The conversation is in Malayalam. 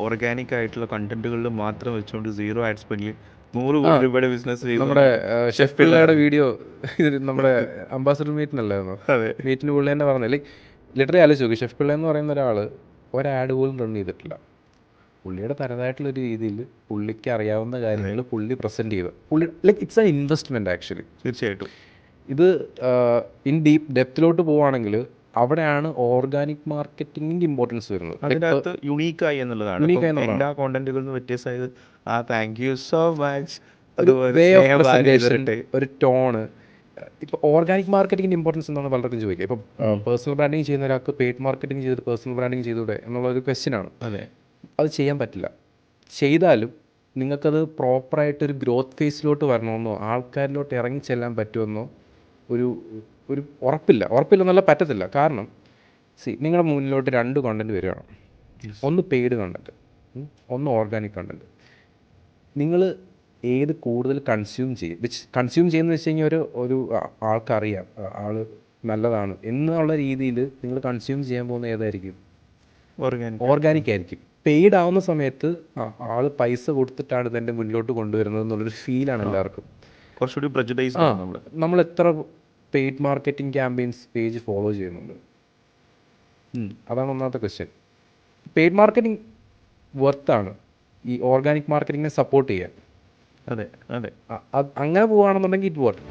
ഓർഗാനിക് ആയിട്ടുള്ള കണ്ടന്റുകളിൽ മാത്രം വെച്ചുകൊണ്ട് 0 ആഡ് സ്പെൻഡിൽ 100 കോടി രൂപയുടെ ബിസിനസ് ചെയ്തു. നമ്മുടെ ഷെഫ് പിള്ളയുടെ വീഡിയോ നമ്മുടെ അംബാസഡർ മീറ്റിനല്ലായിരുന്നു, അതെ, മീറ്റിന് പുള്ളി തന്നെ പറഞ്ഞത്. ലൈക്ക് ലിറ്ററലി ആലോചിച്ച് നോക്കി, ഷെഫ് പിള്ള എന്ന് പറയുന്ന ഒരാൾ ഒരാഡ് പോലും റൺ ചെയ്തിട്ടില്ല. പുള്ളിയുടെ തനതായിട്ടുള്ളൊരു രീതിയിൽ പുള്ളിക്ക് അറിയാവുന്ന കാര്യങ്ങൾ പുള്ളി പ്രസൻറ്റ് ചെയ്ത് പുള്ളി like it's an investment actually. തീർച്ചയായിട്ടും ഇത് ഇൻ ഡെപ്തിലോട്ട് പോവുകയാണെങ്കിൽ അവിടെയാണ് ഓർഗാനിക് മാർക്കറ്റിങ്ങിൻ്റെ ഇമ്പോർട്ടൻസ് വരുന്നത്. അതിനകത്ത് യുണീക്കായി എന്നുള്ളതാണ്. എല്ലാ കോണ്ടന്റുകളിൽ നിന്ന് വ്യത്യസ്തമായത് താങ്ക് യു സോ മച്ച്, ഒരു ടോണ്. ഇപ്പോൾ ഓർഗാനിക് മാർക്കറ്റിങ്ങിൻ്റെ ഇമ്പോർട്ടൻസ് എന്താണ് പലർക്കും ചോദിക്കുക. ഇപ്പം പേഴ്സണൽ ബ്രാൻഡിങ് ചെയ്യുന്ന ഒരാൾക്ക് പെയ്ഡ് മാർക്കറ്റിംഗ് ചെയ്തിട്ട് പേഴ്സണൽ ബ്രാൻഡിങ് ചെയ്തൂടെ എന്നുള്ളൊരു ക്വസ്റ്റ്യനാണ്. അതെ, അത് ചെയ്യാൻ പറ്റില്ല. ചെയ്താലും നിങ്ങൾക്കത് പ്രോപ്പറായിട്ടൊരു ഗ്രോത്ത് ഫേസിലോട്ട് വരണമെന്നോ ആൾക്കാരിലോട്ട് ഇറങ്ങി ചെല്ലാൻ പറ്റുമെന്നോ ഒരു ഉറപ്പില്ലെന്നല്ല, പറ്റത്തില്ല. കാരണം നിങ്ങളുടെ മുന്നിലോട്ട് 2 കണ്ടൻറ്റ് വരികയാണ്. ഒന്ന് പെയ്ഡ് കണ്ടൻറ്റ്, ഒന്ന് ഓർഗാനിക് കണ്ടൻറ്റ്. നിങ്ങൾ ഏത് കൂടുതൽ കൺസ്യൂം ചെയ്യും, കൺസ്യൂം ചെയ്യുന്നത് വെച്ച് കഴിഞ്ഞാൽ ഒരു ആൾക്കറിയാം ആൾ നല്ലതാണ് എന്നുള്ള രീതിയിൽ നിങ്ങൾ കൺസ്യൂം ചെയ്യാൻ പോകുന്ന ഏതായിരിക്കും? ഓർഗാനിക് ആയിരിക്കും. പെയ്ഡ് ആവുന്ന സമയത്ത് ആൾ പൈസ കൊടുത്തിട്ടാണ് ഇതെൻ്റെ മുന്നിലോട്ട് കൊണ്ടുവരുന്നത് എന്നുള്ളൊരു ഫീലാണ് എല്ലാവർക്കും. കുറച്ചുകൂടി പ്രജുഡൈസ്. നമ്മൾ എത്ര paid marketing campaigns page follow ചെയ്യുന്നുണ്ട്? അതാണ് ഒന്നാമത്തെ ക്വസ്റ്റ്യൻ. പെയ്ഡ് മാർക്കറ്റിംഗ് വർത്താണ് ഈ ഓർഗാനിക് മാർക്കറ്റിങ്ങിനെ സപ്പോർട്ട് ചെയ്യാൻ. അതെ, അങ്ങനെ പോവുകയാണെന്നുണ്ടെങ്കിൽ ഇറ്റ് വർക്ക്.